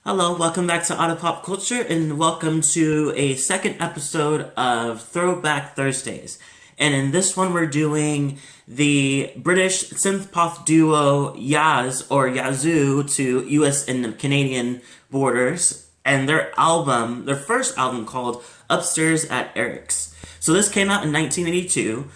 Hello, welcome back to Otter Pop Culture, and welcome to a second episode of Throwback Thursdays. And in this one, we're doing the British synth pop duo Yaz or Yazoo to US and Canadian borders, and their first album called Upstairs at Eric's. So this came out in 1982.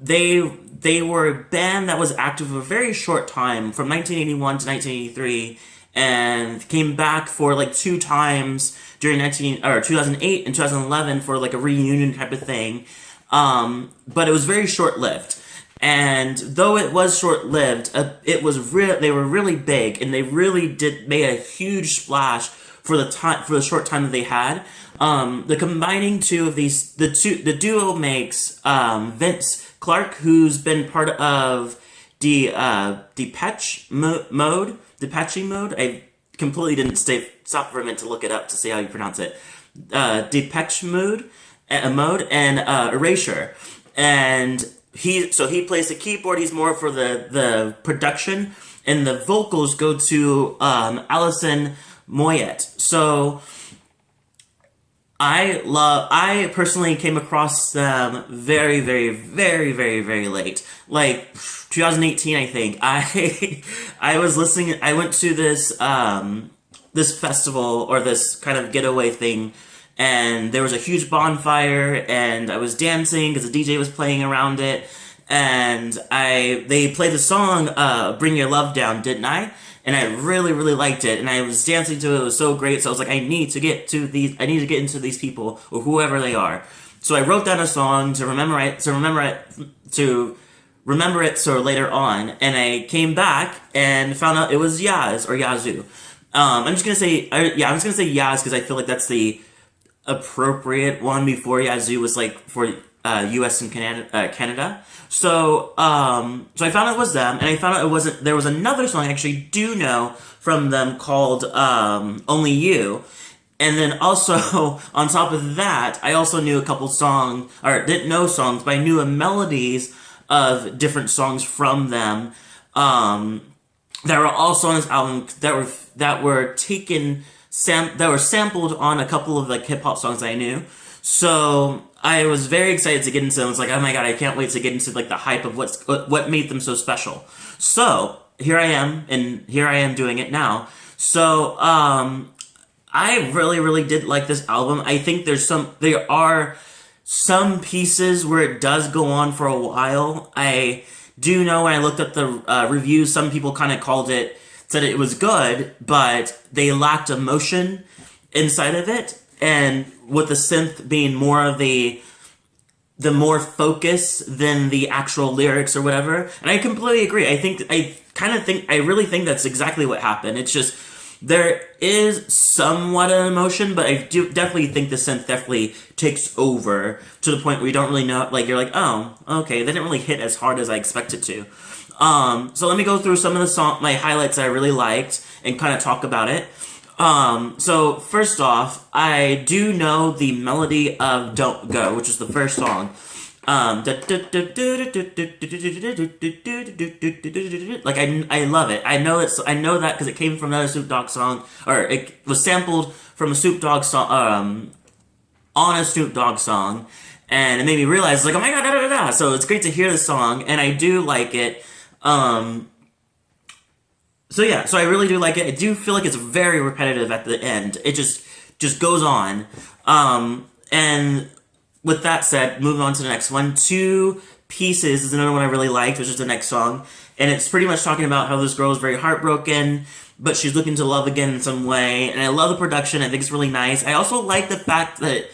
They were a band that was active for a very short time, from 1981 to 1983, and came back for like two times during 2008 and 2011 for like a reunion type of thing. But it was very short lived. And though it was short lived, they were really big, and they really did made a huge splash for the short time that they had. The combining two of the duo makes Vince Clarke, who's been part of Depeche Mode. I completely didn't stop for a minute to look it up to see how you pronounce it. Depeche Mode, and Erasure, and he plays the keyboard. He's more for the production, and the vocals go to Alison Moyet. So I personally came across them very, very, very, very, very late. Like 2018, I think. I was listening. I went to this festival, or this kind of getaway thing, and there was a huge bonfire, and I was dancing because the DJ was playing around it, and they played the song "Bring Your Love Down," didn't I? And I really, really liked it, and I was dancing to it. It was so great. So I was like, I need to get into these people, or whoever they are. So I wrote down a song to remember it so later on, and I came back and found out it was Yaz or Yazoo. I'm just gonna say Yaz because I feel like that's the appropriate one before Yazoo was like for U.S. and Canada. So I found out it was them, and I found out there was another song I actually do know from them called Only You. And then also, on top of that, I also knew a couple songs, or didn't know songs, but I knew melodies of different songs from them that were also on this album that were sampled on a couple of like hip hop songs I knew. So I was very excited to get into them. I was like, oh my god, I can't wait to get into like the hype of what made them so special. So here I am doing it now. So I really, really did like this album. I think there are some pieces where it does go on for a while. I do know when I looked at the reviews, some people kind of said it was good, but they lacked emotion inside of it. And with the synth being more of the more focus than the actual lyrics or whatever. And I completely agree. I really think that's exactly what happened. It's just, there is somewhat an emotion, but I do definitely think the synth definitely takes over to the point where you don't really know, like, you're like, oh, okay, they didn't really hit as hard as I expected to. So let me go through some of my highlights that I really liked and kind of talk about it. So first off, I do know the melody of Don't Go, which is the first song. Like I love it. I know that because it came from another Snoop Dogg song, or it was sampled from a Snoop Dogg song, on a Snoop Dogg song, and it made me realize, like, oh my god, da da da. So it's great to hear the song, and I do like it. So I really do like it. I do feel like it's very repetitive at the end. It just goes on. And with that said, moving on to the next one. Two Pieces is another one I really liked, which is the next song. And it's pretty much talking about how this girl is very heartbroken, but she's looking to love again in some way. And I love the production. I think it's really nice. I also like the fact that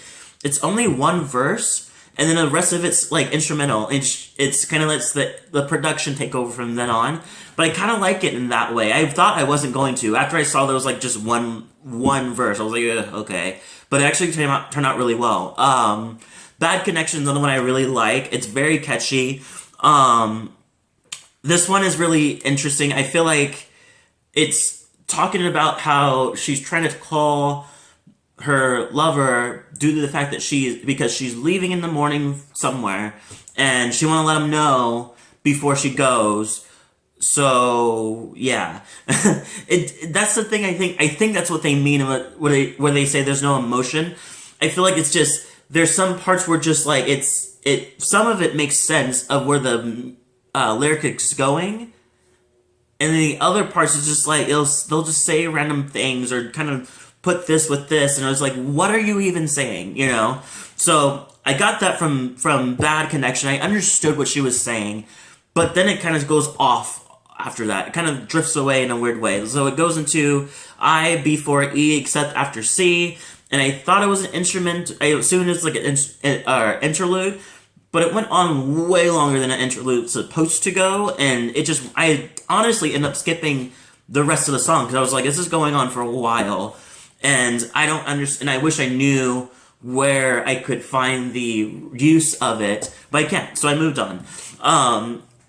it's only one verse, and then the rest of it's like instrumental. It's kind of lets the production take over from then on. But I kind of like it in that way. I thought I wasn't going to. After I saw there was like just one verse, I was like, okay. But it actually turned out really well. Bad Connection is another one I really like. It's very catchy. This one is really interesting. I feel like it's talking about how she's trying to call her lover due to the fact that because she's leaving in the morning somewhere, and she want to let him know before she goes So yeah, that's the thing. I think that's what they mean where they say there's no emotion. I feel like it's just there's some parts where just like some of it makes sense of where the lyric is going, and then the other parts is just like they'll just say random things or kind of put this with this, and I was like, what are you even saying? You know? So I got that from Bad Connection. I understood what she was saying, but then it kind of goes off after that. It kind of drifts away in a weird way. So it goes into I before E except after C, and I thought it was an instrument. I assumed it was like an interlude, but it went on way longer than an interlude supposed to go, and I honestly ended up skipping the rest of the song because I was like, this is going on for a while, and I don't understand. And I wish I knew where I could find the use of it, but I can't. So I moved on.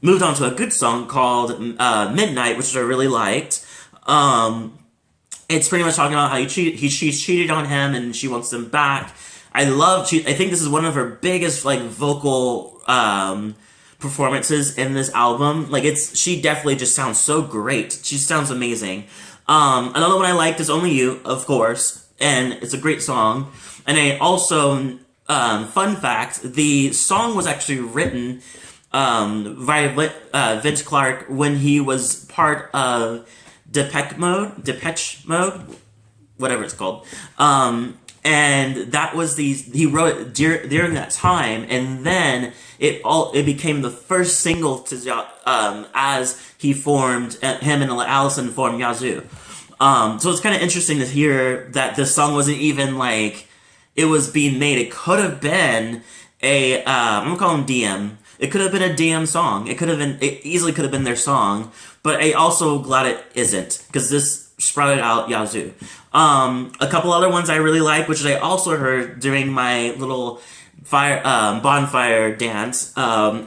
Moved on to a good song called Midnight, which I really liked. It's pretty much talking about how she's cheated on him and she wants him back. I think this is one of her biggest like vocal performances in this album. Like she definitely just sounds so great. She sounds amazing. Another one I liked is Only You, of course, and it's a great song. And I also, fun fact, the song was actually written via Vince Clarke when he was part of Depeche Mode, whatever it's called. And that was he wrote it during that time, and then it became the first single to as he formed him and Allison formed Yazoo. So it's kind of interesting to hear that this song wasn't even like it was being made. It could have been I'm gonna call him DM. It could have been a DM song. It easily could have been their song, but I also glad it isn't, because this sprouted out Yazoo. A couple other ones I really like, which I also heard during my little bonfire dance,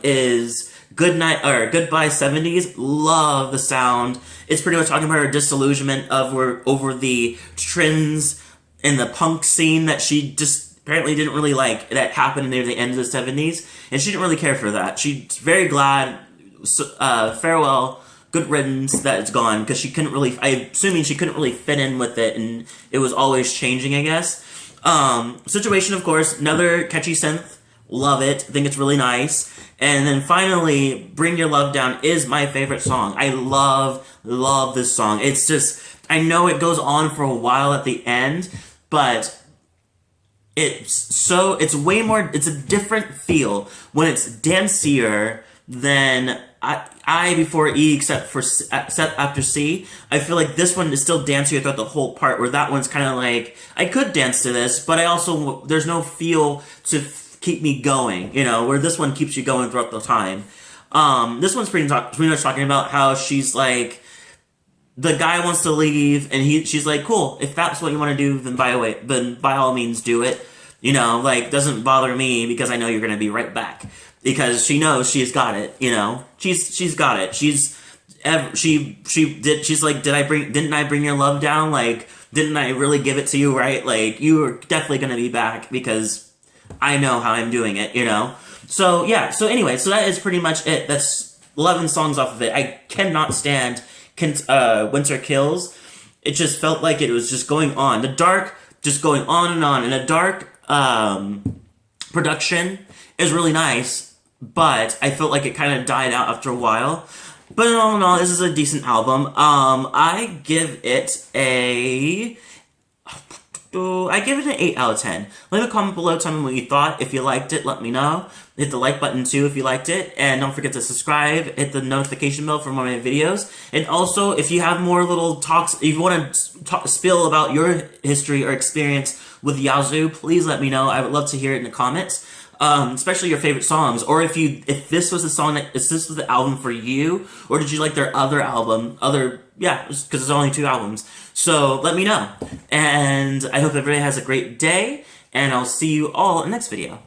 is Goodbye 70s. Love the sound. It's pretty much talking about her disillusionment over the trends in the punk scene that she just apparently didn't really like, that happened near the end of the 70s, and she didn't really care for that. She's very glad, farewell, good riddance that it's gone, because she couldn't really fit in with it, and it was always changing, I guess. Situation, of course, another catchy synth, love it, I think it's really nice. And then finally, Bring Your Love Down is my favorite song. I love this song. It's just, I know it goes on for a while at the end, but it's way more, it's a different feel when it's dancier than I before E except after C. I feel like this one is still dancier throughout the whole part, where that one's kind of like, I could dance to this, but there's no feel to keep me going, where this one keeps you going throughout the time. This one's pretty much talking about how she's like, the guy wants to leave, and she's like, cool, if that's what you want to do, then by all means do it. Doesn't bother me, because I know you're going to be right back. Because she knows she's got it, She's got it. She's like, didn't I bring your love down? Like, didn't I really give it to you, right? Like, you are definitely going to be back, because I know how I'm doing it, So, yeah, so anyway, so that is pretty much it. That's 11 songs off of it. I cannot stand Winter Kills. It just felt like it was just going on. The dark, just going on, and a dark production is really nice, but I felt like it kind of died out after a while. But all in all, this is a decent album. I give it an 8 out of 10. Leave a comment below, tell me what you thought. If you liked it, let me know. Hit the like button too if you liked it. And don't forget to subscribe, hit the notification bell for more of my videos. And also, if you have more little talks, if you want to spill about your history or experience with Yazoo, please let me know. I would love to hear it in the comments. Especially your favorite songs, or if this was the album for you, or did you like their other album, because there's only 2 albums, so let me know, and I hope everybody has a great day, and I'll see you all in the next video.